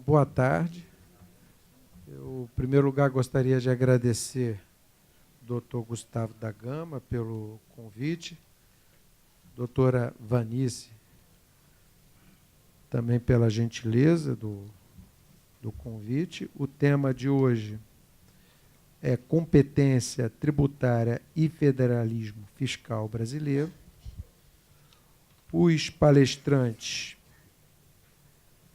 boa tarde. Eu, em primeiro lugar, gostaria de agradecer ao Dr. Gustavo da Gama pelo convite, doutora Vanice também pela gentileza do convite. O tema de hoje é competência tributária e federalismo fiscal brasileiro. Os palestrantes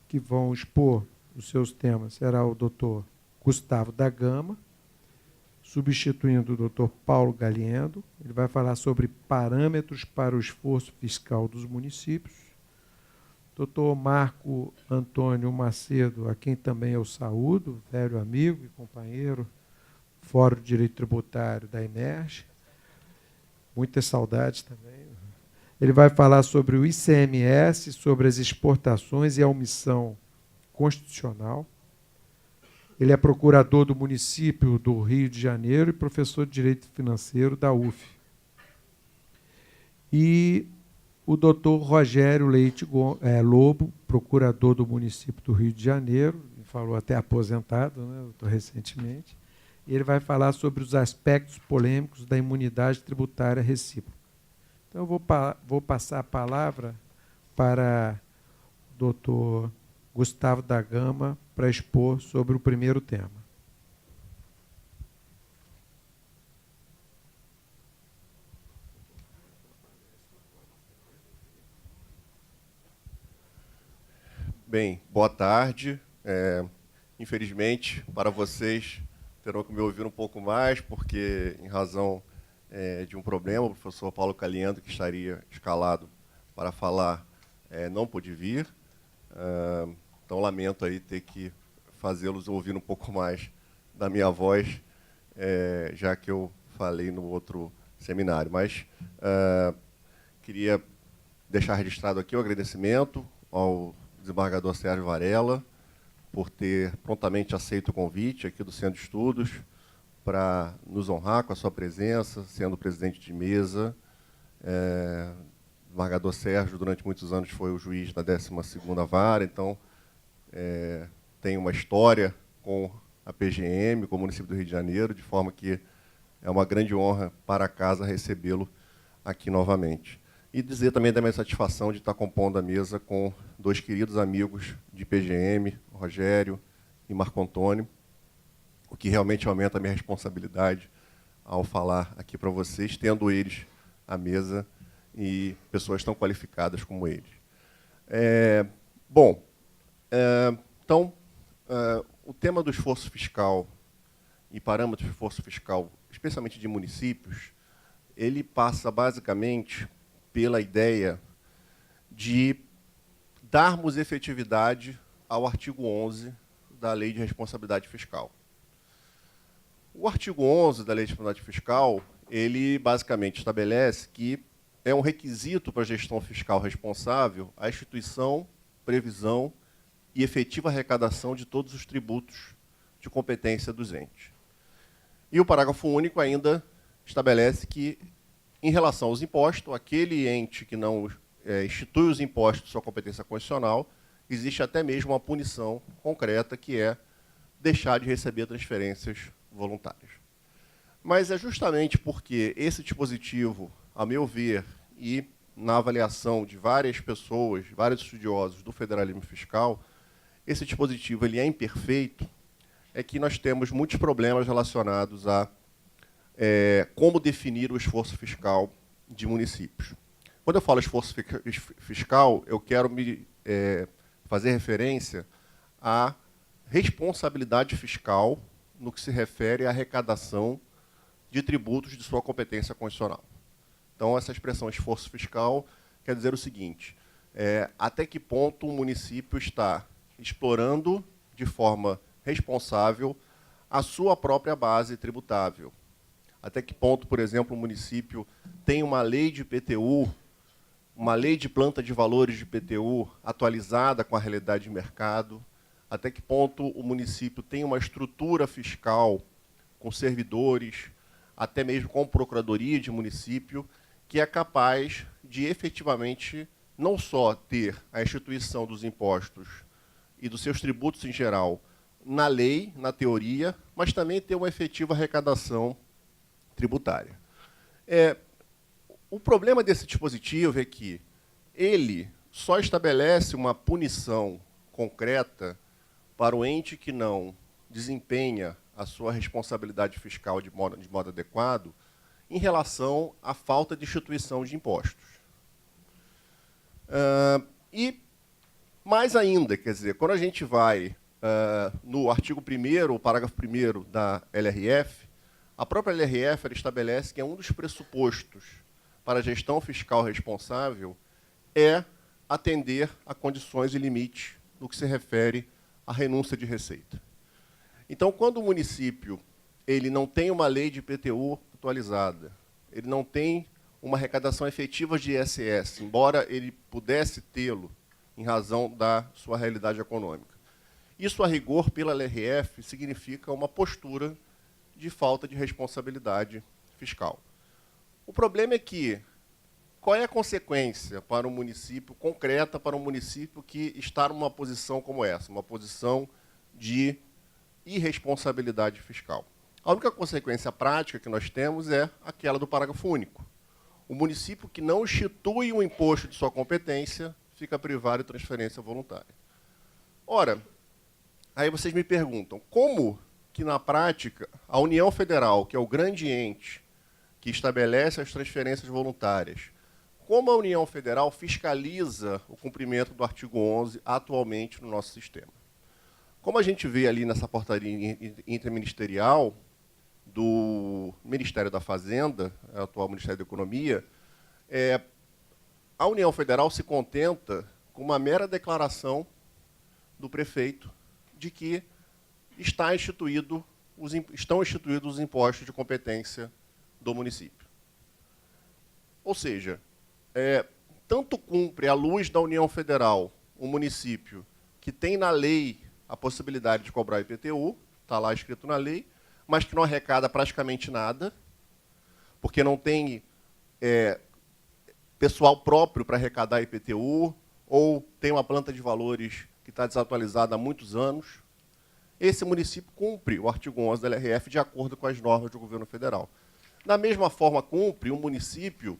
que vão expor os seus temas será o Dr. Gustavo da Gama, substituindo o Dr. Paulo Galiendo. Ele vai falar sobre parâmetros para o esforço fiscal dos municípios. Dr. Marco Antônio Macedo, a quem também eu saúdo, velho amigo e companheiro, Fórum de Direito Tributário da Emerge. Muitas saudades também. Ele vai falar sobre o ICMS, sobre as exportações e a omissão constitucional. Ele é procurador do município do Rio de Janeiro e professor de Direito Financeiro da UF. E o doutor Rogério Leite Lobo, procurador do município do Rio de Janeiro, falou até aposentado, né, doutor, recentemente, e ele vai falar sobre os aspectos polêmicos da imunidade tributária recíproca. Então, eu vou passar a palavra para o doutor Gustavo da Gama para expor sobre o primeiro tema. Bem, boa tarde. Infelizmente, para vocês, terão que me ouvir um pouco mais, porque, em razão de um problema, o professor Paulo Galiendo, que estaria escalado para falar, não pôde vir. Então, lamento aí ter que fazê-los ouvir um pouco mais da minha voz, já que eu falei no outro seminário. Mas queria deixar registrado aqui o agradecimento ao desembargador Sérgio Varela por ter prontamente aceito o convite aqui do Centro de Estudos para nos honrar com a sua presença, sendo presidente de mesa. O desembargador Sérgio, durante muitos anos, foi o juiz da 12ª Vara, então tem uma história com a PGM, com o município do Rio de Janeiro, de forma que é uma grande honra para a casa recebê-lo aqui novamente. E dizer também da minha satisfação de estar compondo a mesa com dois queridos amigos de PGM, Rogério e Marco Antônio, o que realmente aumenta a minha responsabilidade ao falar aqui para vocês, tendo eles à mesa e pessoas tão qualificadas como eles. Então, o tema do esforço fiscal e parâmetros de esforço fiscal, especialmente de municípios, ele passa basicamente pela ideia de darmos efetividade ao artigo 11 da Lei de Responsabilidade Fiscal. O artigo 11 da Lei de Responsabilidade Fiscal, ele basicamente estabelece que é um requisito para a gestão fiscal responsável a instituição, previsão e efetiva arrecadação de todos os tributos de competência dos entes. E o parágrafo único ainda estabelece que, em relação aos impostos, aquele ente que não institui os impostos de sua competência constitucional, existe até mesmo uma punição concreta, que é deixar de receber transferências voluntárias. Mas é justamente porque esse dispositivo, a meu ver, e na avaliação de várias pessoas, vários estudiosos do federalismo fiscal, esse dispositivo ele é imperfeito, é que nós temos muitos problemas relacionados a como definir o esforço fiscal de municípios. Quando eu falo esforço fiscal, eu quero fazer referência à responsabilidade fiscal no que se refere à arrecadação de tributos de sua competência constitucional. Então, essa expressão esforço fiscal quer dizer o seguinte: até que ponto o município está explorando de forma responsável a sua própria base tributável. Até que ponto, por exemplo, o município tem uma lei de IPTU, uma lei de planta de valores de IPTU atualizada com a realidade de mercado. Até que ponto o município tem uma estrutura fiscal com servidores, até mesmo com procuradoria de município, que é capaz de efetivamente não só ter a instituição dos impostos e dos seus tributos em geral na lei, na teoria, mas também ter uma efetiva arrecadação tributária. O problema desse dispositivo é que ele só estabelece uma punição concreta para o ente que não desempenha a sua responsabilidade fiscal de modo adequado em relação à falta de instituição de impostos. E, mais ainda, quer dizer, quando a gente vai no artigo 1º, o parágrafo 1º da LRF, a própria LRF ela estabelece que um dos pressupostos para a gestão fiscal responsável é atender a condições e limites no que se refere à renúncia de receita. Então, quando o município ele não tem uma lei de IPTU atualizada, ele não tem uma arrecadação efetiva de ISS, embora ele pudesse tê-lo em razão da sua realidade econômica. Isso, a rigor, pela LRF, significa uma postura de falta de responsabilidade fiscal. O problema é que, qual é a consequência para um município, concreta para um município que está numa posição como essa, uma posição de irresponsabilidade fiscal? A única consequência prática que nós temos é aquela do parágrafo único. O município que não institui o imposto de sua competência fica privado de transferência voluntária. Ora, aí vocês me perguntam, como que, na prática, a União Federal, que é o grande ente que estabelece as transferências voluntárias, como a União Federal fiscaliza o cumprimento do artigo 11 atualmente no nosso sistema? Como a gente vê ali nessa portaria interministerial do Ministério da Fazenda, atual Ministério da Economia, a União Federal se contenta com uma mera declaração do prefeito de que estão instituídos os impostos de competência do município. Ou seja, tanto cumpre, à luz da União Federal, um município que tem na lei a possibilidade de cobrar IPTU, está lá escrito na lei, mas que não arrecada praticamente nada, porque não tem pessoal próprio para arrecadar IPTU, ou tem uma planta de valores que está desatualizada há muitos anos. Esse município cumpre o artigo 11 da LRF de acordo com as normas do governo federal. Da mesma forma, cumpre um município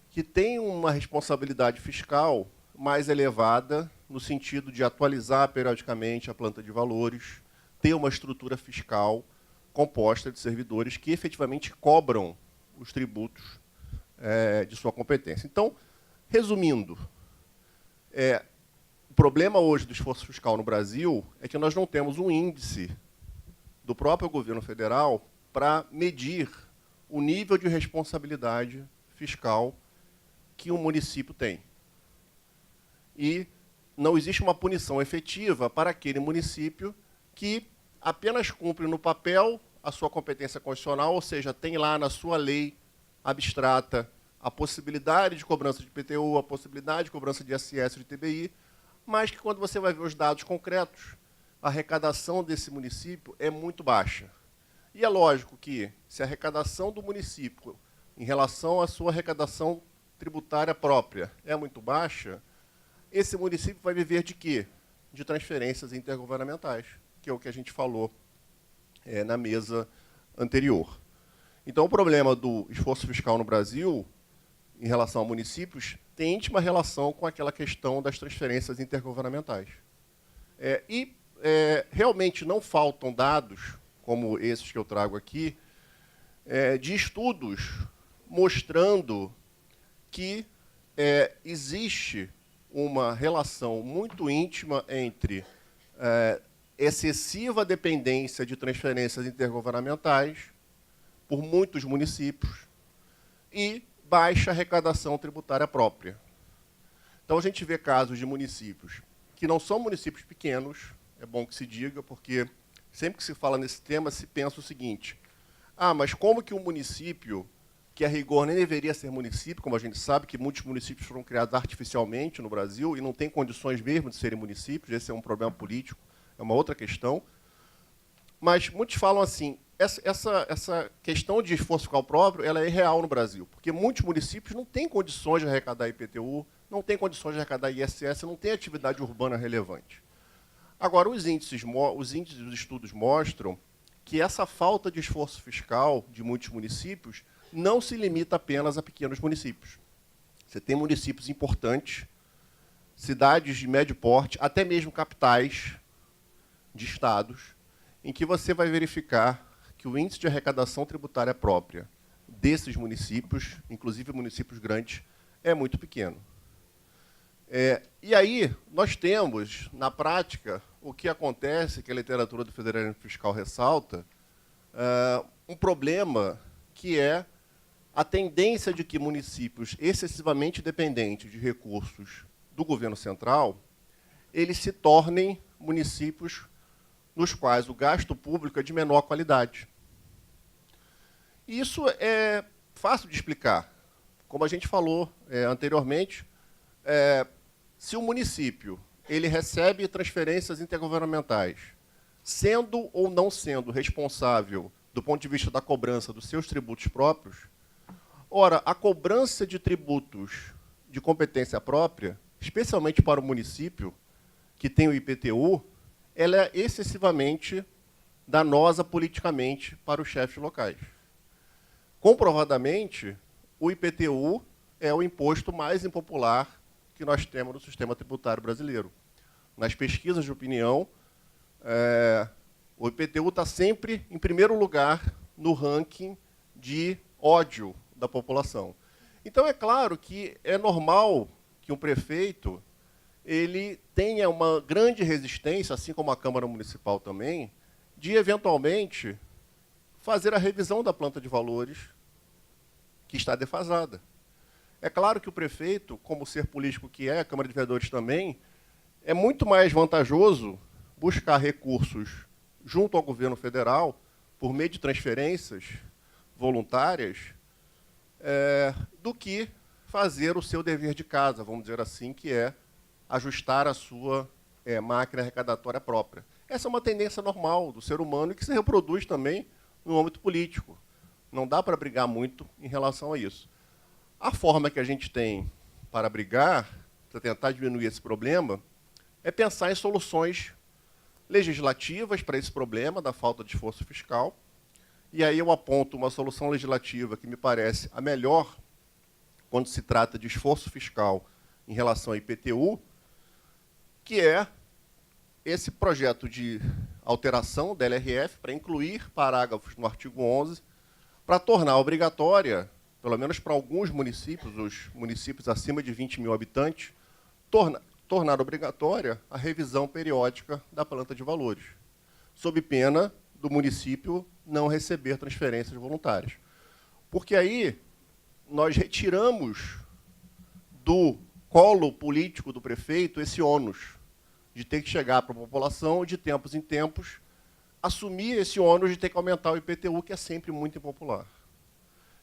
que tem uma responsabilidade fiscal mais elevada, no sentido de atualizar periodicamente a planta de valores, ter uma estrutura fiscal composta de servidores que efetivamente cobram os tributos de sua competência. Então, resumindo, o problema hoje do esforço fiscal no Brasil é que nós não temos um índice do próprio governo federal para medir o nível de responsabilidade fiscal que um município tem. E não existe uma punição efetiva para aquele município que apenas cumpre no papel a sua competência constitucional, ou seja, tem lá na sua lei abstrata a possibilidade de cobrança de IPTU, a possibilidade de cobrança de ISS, de TBI, mas que, quando você vai ver os dados concretos, a arrecadação desse município é muito baixa. E é lógico que, se a arrecadação do município, em relação à sua arrecadação tributária própria, é muito baixa, esse município vai viver de quê? De transferências intergovernamentais, que é o que a gente falou na mesa anterior. Então, o problema do esforço fiscal no Brasil, em relação a municípios, tem íntima relação com aquela questão das transferências intergovernamentais. Realmente não faltam dados, como esses que eu trago aqui, de estudos mostrando que existe uma relação muito íntima entre excessiva dependência de transferências intergovernamentais por muitos municípios e baixa arrecadação tributária própria. Então, a gente vê casos de municípios que não são municípios pequenos, é bom que se diga, porque sempre que se fala nesse tema, se pensa o seguinte: mas como que um município, que a rigor nem deveria ser município, como a gente sabe que muitos municípios foram criados artificialmente no Brasil e não têm condições mesmo de serem municípios, esse é um problema político, é uma outra questão. Mas muitos falam assim, essa questão de esforço fiscal próprio ela é irreal no Brasil, porque muitos municípios não têm condições de arrecadar IPTU, não têm condições de arrecadar ISS, não têm atividade urbana relevante. Agora, os índices dos estudos mostram que essa falta de esforço fiscal de muitos municípios não se limita apenas a pequenos municípios. Você tem municípios importantes, cidades de médio porte, até mesmo capitais de estados, em que você vai verificar que o índice de arrecadação tributária própria desses municípios, inclusive municípios grandes, é muito pequeno. E aí, nós temos, na prática, o que acontece, que a literatura do federalismo fiscal ressalta, um problema que é a tendência de que municípios excessivamente dependentes de recursos do governo central, eles se tornem municípios nos quais o gasto público é de menor qualidade. Isso é fácil de explicar. Como a gente falou anteriormente, se o município ele recebe transferências intergovernamentais, sendo ou não sendo responsável do ponto de vista da cobrança dos seus tributos próprios, ora, a cobrança de tributos de competência própria, especialmente para o município que tem o IPTU, ela é excessivamente danosa politicamente para os chefes locais. Comprovadamente, o IPTU é o imposto mais impopular que nós temos no sistema tributário brasileiro. Nas pesquisas de opinião, o IPTU está sempre em primeiro lugar no ranking de ódio da população. Então, é claro que é normal que um prefeito ele tenha uma grande resistência, assim como a Câmara Municipal também, de, eventualmente, fazer a revisão da planta de valores que está defasada. É claro que o prefeito, como ser político que é, a Câmara de Vereadores também, é muito mais vantajoso buscar recursos junto ao governo federal, por meio de transferências voluntárias, do que fazer o seu dever de casa, vamos dizer assim, que é ajustar a sua máquina arrecadatória própria. Essa é uma tendência normal do ser humano e que se reproduz também no âmbito político. Não dá para brigar muito em relação a isso. A forma que a gente tem para brigar, para tentar diminuir esse problema, é pensar em soluções legislativas para esse problema da falta de esforço fiscal. E aí eu aponto uma solução legislativa que me parece a melhor quando se trata de esforço fiscal em relação ao IPTU, que é esse projeto de alteração da LRF para incluir parágrafos no artigo 11, para tornar obrigatória, pelo menos para alguns municípios, os municípios acima de 20 mil habitantes, tornar obrigatória a revisão periódica da planta de valores, sob pena do município não receber transferências voluntárias. Porque aí nós retiramos do colo político do prefeito esse ônus de ter que chegar para a população e, de tempos em tempos, assumir esse ônus de ter que aumentar o IPTU, que é sempre muito impopular.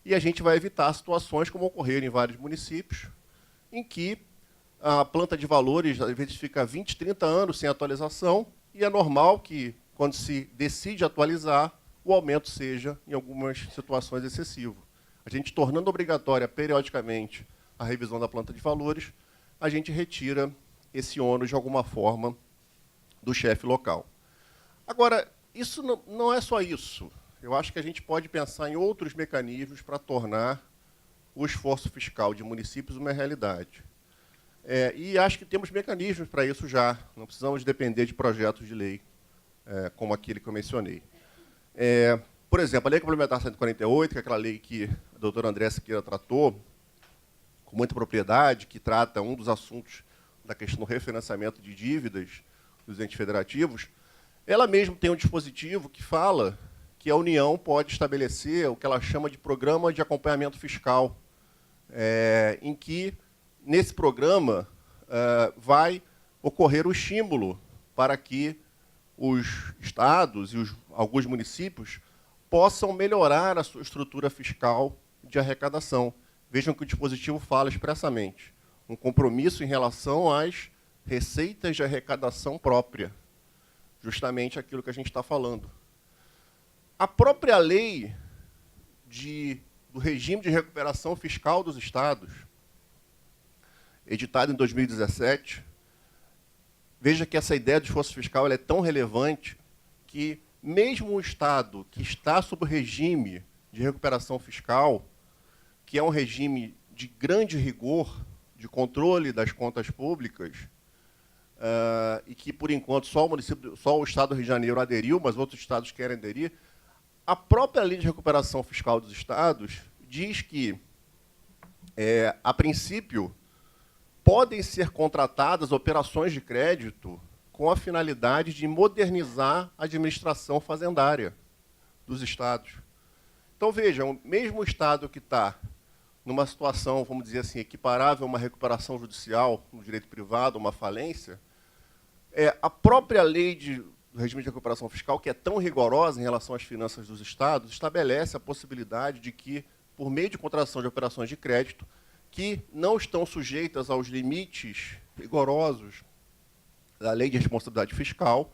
E a gente vai evitar situações como ocorreram em vários municípios, em que a planta de valores, às vezes, fica 20, 30 anos sem atualização, e é normal que, quando se decide atualizar, o aumento seja, em algumas situações, excessivo. A gente, tornando obrigatória, periodicamente, a revisão da planta de valores, a gente retira esse ônus, de alguma forma, do chefe local. Agora, isso não é só isso. Eu acho que a gente pode pensar em outros mecanismos para tornar o esforço fiscal de municípios uma realidade. E acho que temos mecanismos para isso já. Não precisamos depender de projetos de lei, como aquele que eu mencionei. Por exemplo, a Lei Complementar 148, que é aquela lei que a doutora Andréa Siqueira tratou com muita propriedade, que trata um dos assuntos da questão do refinanciamento de dívidas dos entes federativos, ela mesma tem um dispositivo que fala que a União pode estabelecer o que ela chama de programa de acompanhamento fiscal, em que, nesse programa, vai ocorrer o estímulo para que os estados e alguns municípios possam melhorar a sua estrutura fiscal de arrecadação. Vejam que o dispositivo fala expressamente um compromisso em relação às receitas de arrecadação própria, justamente aquilo que a gente está falando. A própria lei do regime de recuperação fiscal dos estados, editada em 2017, veja que essa ideia do esforço fiscal ela é tão relevante que mesmo o Estado que está sob o regime de recuperação fiscal, que é um regime de grande rigor, de controle das contas públicas, e que, por enquanto, só o Estado do Rio de Janeiro aderiu, mas outros estados querem aderir, a própria lei de recuperação fiscal dos estados diz que, a princípio, podem ser contratadas operações de crédito com a finalidade de modernizar a administração fazendária dos estados. Então, vejam, mesmo o estado que está numa situação, vamos dizer assim, equiparável a uma recuperação judicial no direito privado, uma falência, a própria lei do regime de recuperação fiscal, que é tão rigorosa em relação às finanças dos estados, estabelece a possibilidade de que, por meio de contratação de operações de crédito, que não estão sujeitas aos limites rigorosos da lei de responsabilidade fiscal,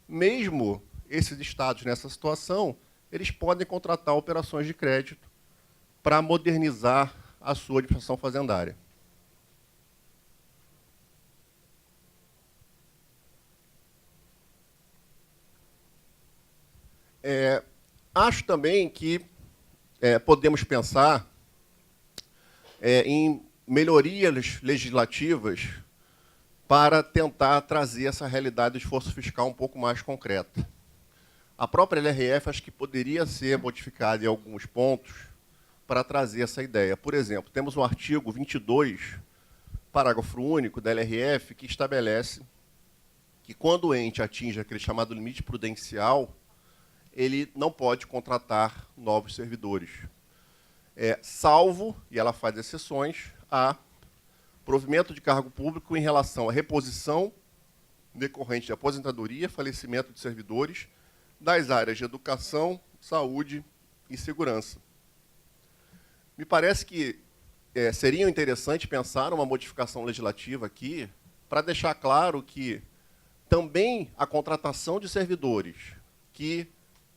mesmo esses estados nessa situação, eles podem contratar operações de crédito para modernizar a sua administração fazendária. Acho também que podemos pensar em melhorias legislativas para tentar trazer essa realidade do esforço fiscal um pouco mais concreta. A própria LRF acho que poderia ser modificada em alguns pontos para trazer essa ideia. Por exemplo, temos o artigo 22, parágrafo único da LRF, que estabelece que quando o ente atinge aquele chamado limite prudencial, ele não pode contratar novos servidores. Salvo, e ela faz exceções, a provimento de cargo público em relação à reposição decorrente de aposentadoria, falecimento de servidores das áreas de educação, saúde e segurança. Me parece que seria interessante pensar uma modificação legislativa aqui para deixar claro que também a contratação de servidores que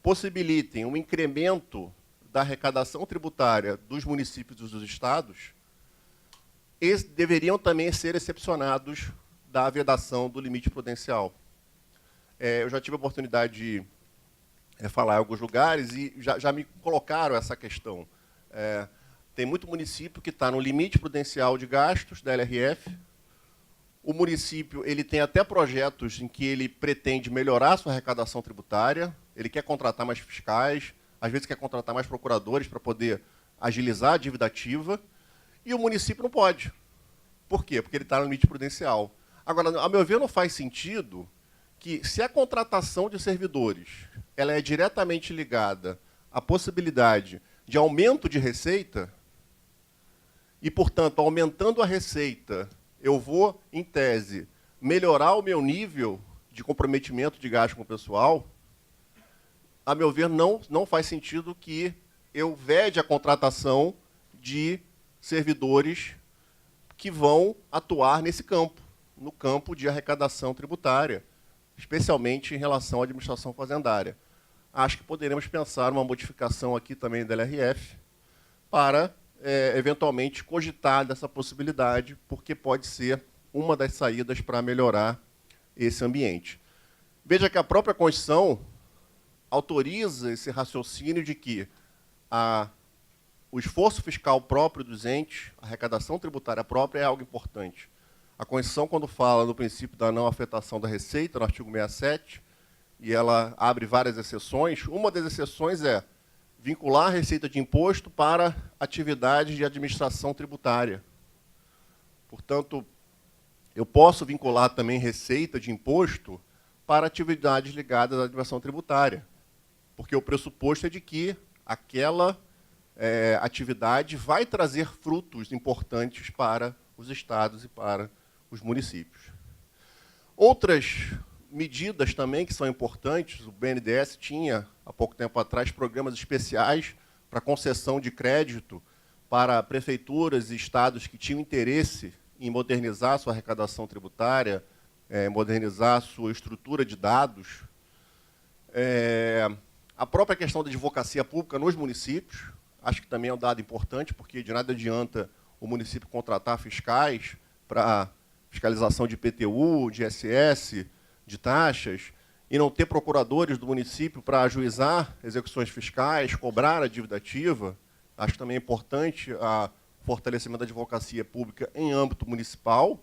possibilitem um incremento da arrecadação tributária dos municípios e dos estados, eles deveriam também ser excepcionados da vedação do limite prudencial. Eu já tive a oportunidade de falar em alguns lugares e já me colocaram essa questão. Tem muito município que está no limite prudencial de gastos da LRF. O município ele tem até projetos em que ele pretende melhorar a sua arrecadação tributária, ele quer contratar mais fiscais, às vezes quer contratar mais procuradores para poder agilizar a dívida ativa, e o município não pode. Por quê? Porque ele está no limite prudencial. Agora, a meu ver, não faz sentido que, se a contratação de servidores ela é diretamente ligada à possibilidade de aumento de receita, e, portanto, aumentando a receita, eu vou, em tese, melhorar o meu nível de comprometimento de gasto com o pessoal, a meu ver, não faz sentido que eu vede a contratação de servidores que vão atuar nesse campo, no campo de arrecadação tributária, especialmente em relação à administração fazendária. Acho que poderemos pensar uma modificação aqui também da LRF para, eventualmente, cogitar dessa possibilidade, porque pode ser uma das saídas para melhorar esse ambiente. Veja que a própria Constituição autoriza esse raciocínio de que o esforço fiscal próprio dos entes, a arrecadação tributária própria, é algo importante. A Constituição, quando fala no princípio da não afetação da receita, no artigo 67, e ela abre várias exceções, uma das exceções é vincular a receita de imposto para atividades de administração tributária. Portanto, eu posso vincular também receita de imposto para atividades ligadas à administração tributária, porque o pressuposto é de que aquela atividade vai trazer frutos importantes para os estados e para os municípios. Outras medidas também que são importantes, o BNDES tinha, há pouco tempo atrás, programas especiais para concessão de crédito para prefeituras e estados que tinham interesse em modernizar sua arrecadação tributária, modernizar sua estrutura de dados. A própria questão da advocacia pública nos municípios, acho que também é um dado importante, porque de nada adianta o município contratar fiscais para fiscalização de IPTU, de ISS, de taxas, e não ter procuradores do município para ajuizar execuções fiscais, cobrar a dívida ativa. Acho que também é importante o fortalecimento da advocacia pública em âmbito municipal,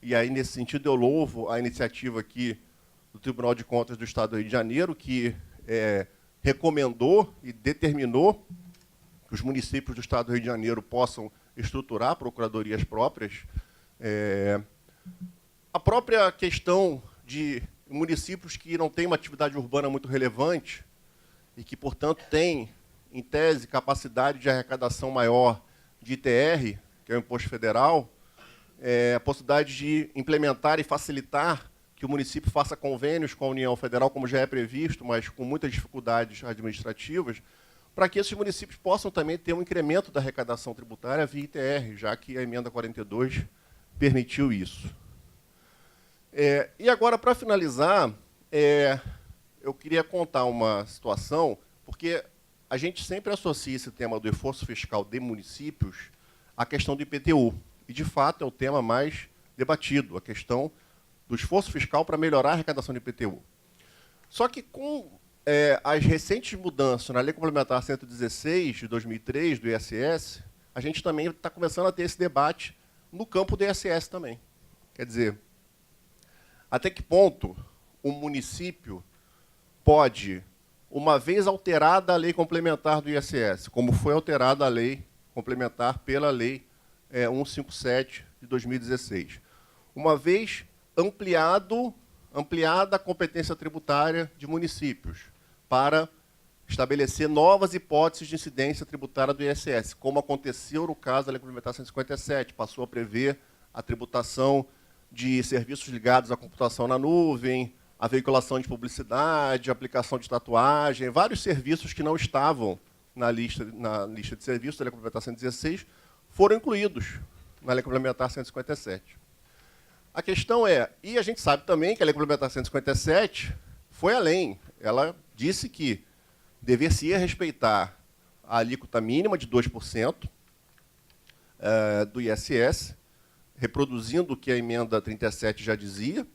e aí, nesse sentido, eu louvo a iniciativa aqui do Tribunal de Contas do Estado do Rio de Janeiro, que recomendou e determinou que os municípios do Estado do Rio de Janeiro possam estruturar procuradorias próprias. A própria questão de municípios que não têm uma atividade urbana muito relevante e que, portanto, têm, em tese, capacidade de arrecadação maior de ITR, que é o Imposto Federal, a possibilidade de implementar e facilitar que o município faça convênios com a União Federal, como já é previsto, mas com muitas dificuldades administrativas, para que esses municípios possam também ter um incremento da arrecadação tributária via ITR, já que a emenda 42 permitiu isso. E agora, para finalizar, eu queria contar uma situação, porque a gente sempre associa esse tema do esforço fiscal de municípios à questão do IPTU. E, de fato, é o tema mais debatido, a questão do esforço fiscal para melhorar a arrecadação do IPTU. Só que, com as recentes mudanças na Lei Complementar 116, de 2003, do ISS, a gente também está começando a ter esse debate no campo do ISS também. Quer dizer, até que ponto o município pode, uma vez alterada a lei complementar do ISS, como foi alterada a lei complementar pela Lei 157, de 2016, uma vez ampliada a competência tributária de municípios para estabelecer novas hipóteses de incidência tributária do ISS, como aconteceu no caso da Lei Complementar 157, passou a prever a tributação de serviços ligados à computação na nuvem, a veiculação de publicidade, a aplicação de tatuagem, vários serviços que não estavam na lista de serviços da Lei Complementar 116 foram incluídos na Lei Complementar 157. A questão e a gente sabe também que a Lei Complementar 157 foi além. Ela disse que dever-se-ia respeitar a alíquota mínima de 2% do ISS, reproduzindo o que a emenda 37 já dizia,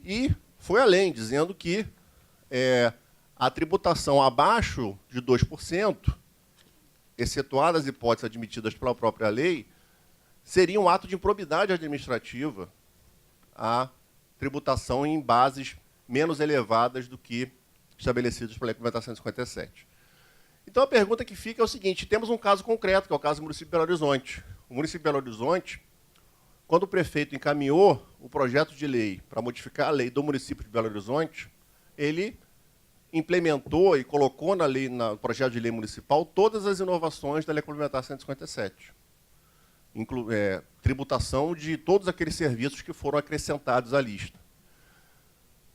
e foi além, dizendo que a tributação abaixo de 2%, excetuadas as hipóteses admitidas pela própria lei, seria um ato de improbidade administrativa a tributação em bases menos elevadas do que estabelecidas pela Lei Complementar 157. Então, a pergunta que fica é o seguinte: temos um caso concreto, que é o caso do município de Belo Horizonte. O município de Belo Horizonte, quando o prefeito encaminhou o projeto de lei para modificar a lei do município de Belo Horizonte, ele implementou e colocou no projeto de lei municipal todas as inovações da Lei Complementar 157. Tributação de todos aqueles serviços que foram acrescentados à lista.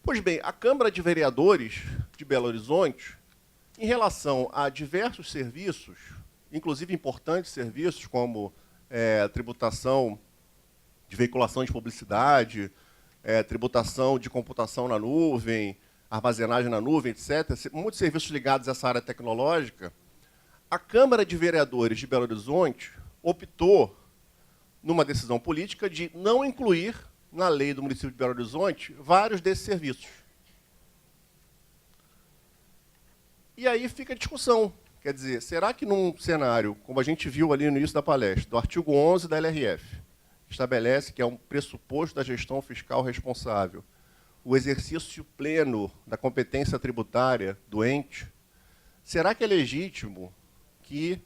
Pois bem, a Câmara de Vereadores de Belo Horizonte, em relação a diversos serviços, inclusive importantes serviços, como a tributação de veiculação de publicidade, tributação de computação na nuvem, armazenagem na nuvem, etc., muitos serviços ligados a essa área tecnológica, a Câmara de Vereadores de Belo Horizonte optou, numa decisão política, de não incluir na lei do município de Belo Horizonte vários desses serviços. E aí fica a discussão. Quer dizer, será que num cenário, como a gente viu ali no início da palestra, do artigo 11 da LRF, que estabelece que é um pressuposto da gestão fiscal responsável, o exercício pleno da competência tributária do ente, será que é legítimo que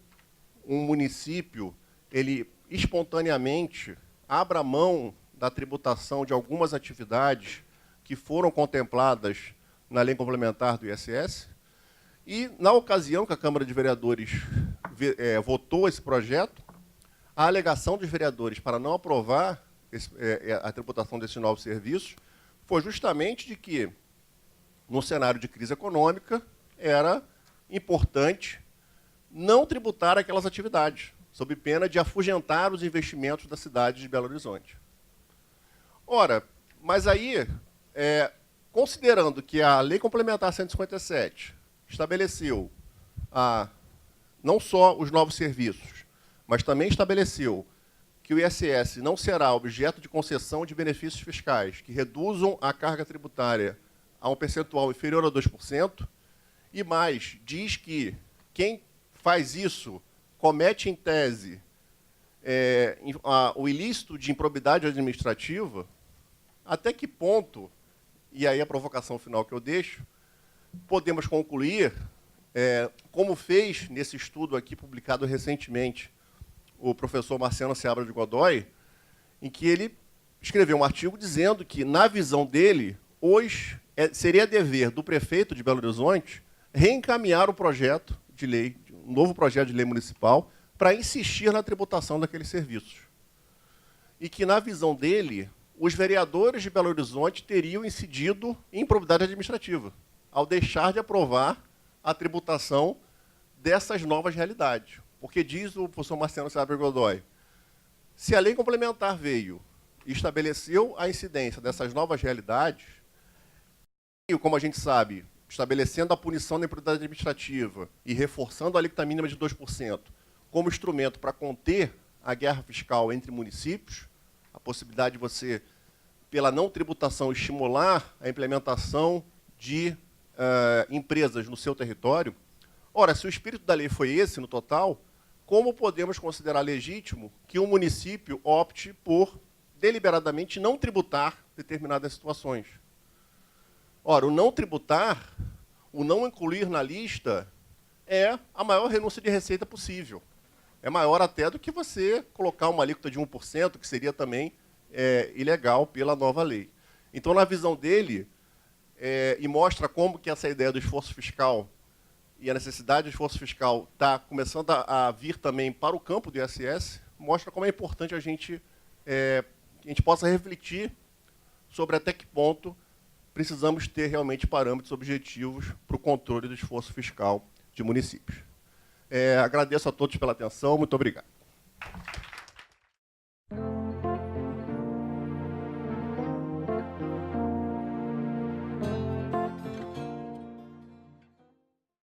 um município ele espontaneamente abra mão da tributação de algumas atividades que foram contempladas na lei complementar do ISS? E, na ocasião que a Câmara de Vereadores votou esse projeto, a alegação dos vereadores para não aprovar a tributação desses novos serviços foi justamente de que, no cenário de crise econômica, era importante não tributar aquelas atividades, sob pena de afugentar os investimentos da cidade de Belo Horizonte. Ora, mas aí, considerando que a Lei Complementar 157 estabeleceu não só os novos serviços, mas também estabeleceu que que o ISS não será objeto de concessão de benefícios fiscais que reduzam a carga tributária a um percentual inferior a 2%, e mais, diz que quem faz isso comete, em tese, o ilícito de improbidade administrativa. Até que ponto, e aí a provocação final que eu deixo, podemos concluir, como fez nesse estudo aqui publicado recentemente o professor Marciano Seabra de Godoy, em que ele escreveu um artigo dizendo que, na visão dele, hoje seria dever do prefeito de Belo Horizonte reencaminhar o projeto de lei, um novo projeto de lei municipal, para insistir na tributação daqueles serviços. E que, na visão dele, os vereadores de Belo Horizonte teriam incidido em improbidade administrativa, ao deixar de aprovar a tributação dessas novas realidades. Porque diz o professor Marciano Seabra Godoy, se a lei complementar veio e estabeleceu a incidência dessas novas realidades, e, como a gente sabe, estabelecendo a punição da improbidade administrativa e reforçando a alíquota mínima de 2% como instrumento para conter a guerra fiscal entre municípios, a possibilidade de você, pela não tributação, estimular a implementação de empresas no seu território. Ora, se o espírito da lei foi esse, no total, como podemos considerar legítimo que um município opte por, deliberadamente, não tributar determinadas situações? Ora, o não tributar, o não incluir na lista, é a maior renúncia de receita possível. É maior até do que você colocar uma alíquota de 1%, que seria também ilegal pela nova lei. Então, na visão dele, e mostra como que essa ideia do esforço fiscal e a necessidade de esforço fiscal está começando a vir também para o campo do ISS, mostra como é importante a gente possa refletir sobre até que ponto precisamos ter realmente parâmetros objetivos para o controle do esforço fiscal de municípios. Agradeço a todos pela atenção. Muito obrigado.